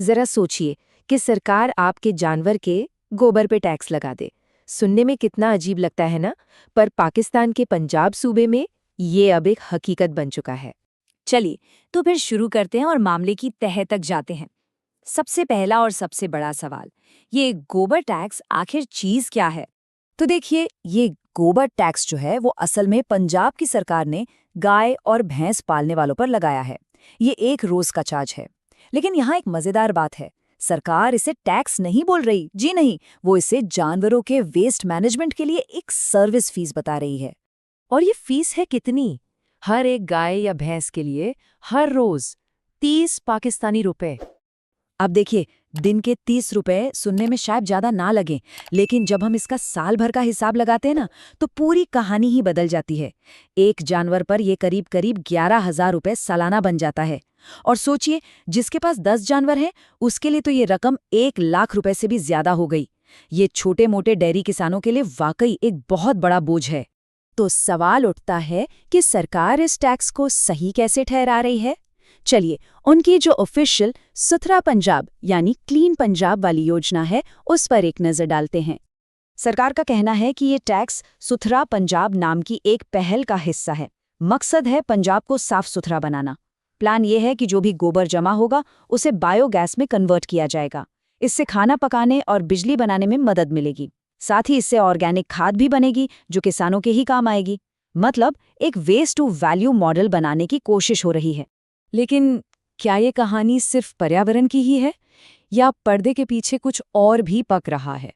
जरा सोचिए कि सरकार आपके जानवर के गोबर पे टैक्स लगा दे। सुनने में कितना अजीब लगता है ना, पर पाकिस्तान के पंजाब सूबे में ये अब एक हकीकत बन चुका है। चलिए, तो फिर शुरू करते हैं और मामले की तह तक जाते हैं। सबसे पहला और सबसे बड़ा सवाल, ये गोबर टैक्स आखिर चीज क्या है? तो देखिए, ये गोबर टैक्स जो है वो असल में पंजाब की सरकार ने गाय और भैंस पालने वालों पर लगाया है। ये एक रोज का चार्ज है। लेकिन यहाँ एक मजेदार बात है, सरकार इसे टैक्स नहीं बोल रही, जी नहीं, वो इसे जानवरों के वेस्ट मैनेजमेंट के लिए एक सर्विस फीस बता रही है। और ये फीस है कितनी? हर एक गाय या भैंस के लिए हर रोज 30 पाकिस्तानी रुपए। अब देखिए, दिन के 30 रुपए सुनने में शायद ज्यादा ना लगे, लेकिन जब हम इसका साल भर का हिसाब लगाते हैं ना, तो पूरी कहानी ही बदल जाती है। एक जानवर पर ये करीब करीब 11,000 रुपए सालाना बन जाता है। और सोचिए, जिसके पास 10 जानवर हैं, उसके लिए तो ये रकम 1 लाख रुपए से भी ज्यादा हो गई। ये छोटे मोटे डेयरी किसानों के लिए वाकई एक बहुत बड़ा बोझ है। तो सवाल उठता है कि सरकार इस टैक्स को सही कैसे ठहरा रही है? चलिए, उनकी जो ऑफिशियल सुथरा पंजाब यानी क्लीन पंजाब वाली योजना है, उस पर एक नज़र डालते हैं। सरकार का कहना है कि ये टैक्स सुथरा पंजाब नाम की एक पहल का हिस्सा है। मकसद है पंजाब को साफ सुथरा बनाना। प्लान ये है कि जो भी गोबर जमा होगा उसे बायोगैस में कन्वर्ट किया जाएगा। इससे खाना पकाने और बिजली बनाने में मदद मिलेगी। साथ ही इससे ऑर्गेनिक खाद भी बनेगी जो किसानों के ही काम आएगी। मतलब एक वेस्ट टू वैल्यू मॉडल बनाने की कोशिश हो रही है। लेकिन क्या ये कहानी सिर्फ पर्यावरण की ही है, या पर्दे के पीछे कुछ और भी पक रहा है?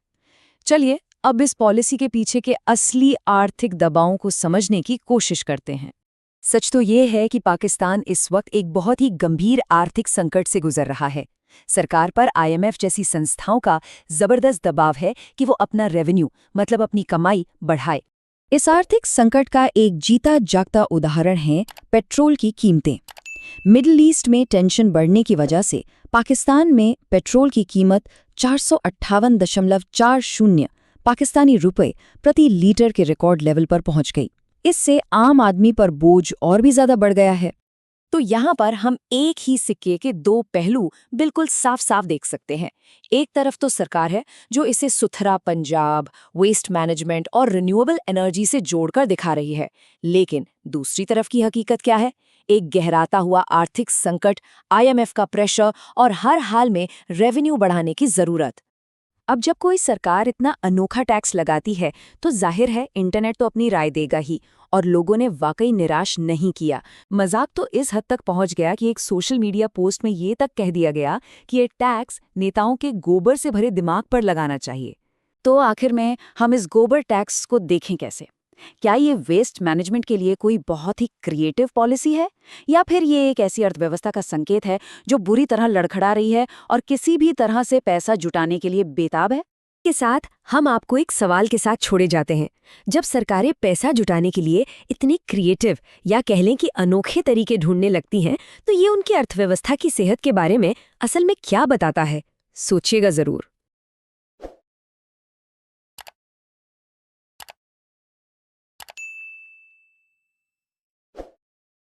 चलिए, अब इस पॉलिसी के पीछे के असली आर्थिक दबावों को समझने की कोशिश करते हैं। सच तो ये है कि पाकिस्तान इस वक्त एक बहुत ही गंभीर आर्थिक संकट से गुजर रहा है। सरकार पर आईएमएफ जैसी संस्थाओं का जबरदस्त दबाव है कि वो अपना रेवेन्यू, मतलब अपनी कमाई, बढ़ाए। इस आर्थिक संकट का एक जीता जागता उदाहरण है पेट्रोल की कीमतें। मिडिल ईस्ट में टेंशन बढ़ने की वजह से पाकिस्तान में पेट्रोल की कीमत 458.40 पाकिस्तानी रुपए प्रति लीटर के रिकॉर्ड लेवल पर पहुंच गई। इससे आम आदमी पर बोझ और भी ज्यादा बढ़ गया है। तो यहाँ पर हम एक ही सिक्के के दो पहलू बिल्कुल साफ साफ देख सकते हैं। एक तरफ तो सरकार है जो इसे सुथरा पंजाब, वेस्ट मैनेजमेंट और रिन्यूएबल एनर्जी से जोड़कर दिखा रही है, लेकिन दूसरी तरफ की हकीकत क्या है? एक गहराता हुआ आर्थिक संकट, आईएमएफ का प्रेशर और हर हाल में रेवेन्यू बढ़ाने की जरूरत। अब जब कोई सरकार इतना अनोखा टैक्स लगाती है तो जाहिर है इंटरनेट तो अपनी राय देगा ही, और लोगों ने वाकई निराश नहीं किया। मजाक तो इस हद तक पहुंच गया कि एक सोशल मीडिया पोस्ट में ये तक कह दिया गया कि ये टैक्स नेताओं के गोबर से भरे दिमाग पर लगाना चाहिए। तो आखिर में हम इस गोबर टैक्स को देखें कैसे? क्या ये वेस्ट मैनेजमेंट के लिए कोई बहुत ही क्रिएटिव पॉलिसी है, या फिर ये एक ऐसी अर्थव्यवस्था का संकेत है जो बुरी तरह लड़खड़ा रही है और किसी भी तरह से पैसा जुटाने के लिए बेताब है? के साथ हम आपको एक सवाल के साथ छोड़े जाते हैं। जब सरकारें पैसा जुटाने के लिए इतने क्रिएटिव या कह लें कि अनोखे तरीके ढूंढने लगती हैं, तो ये उनकी अर्थव्यवस्था की सेहत के बारे में असल में क्या बताता है? सोचिएगा जरूर।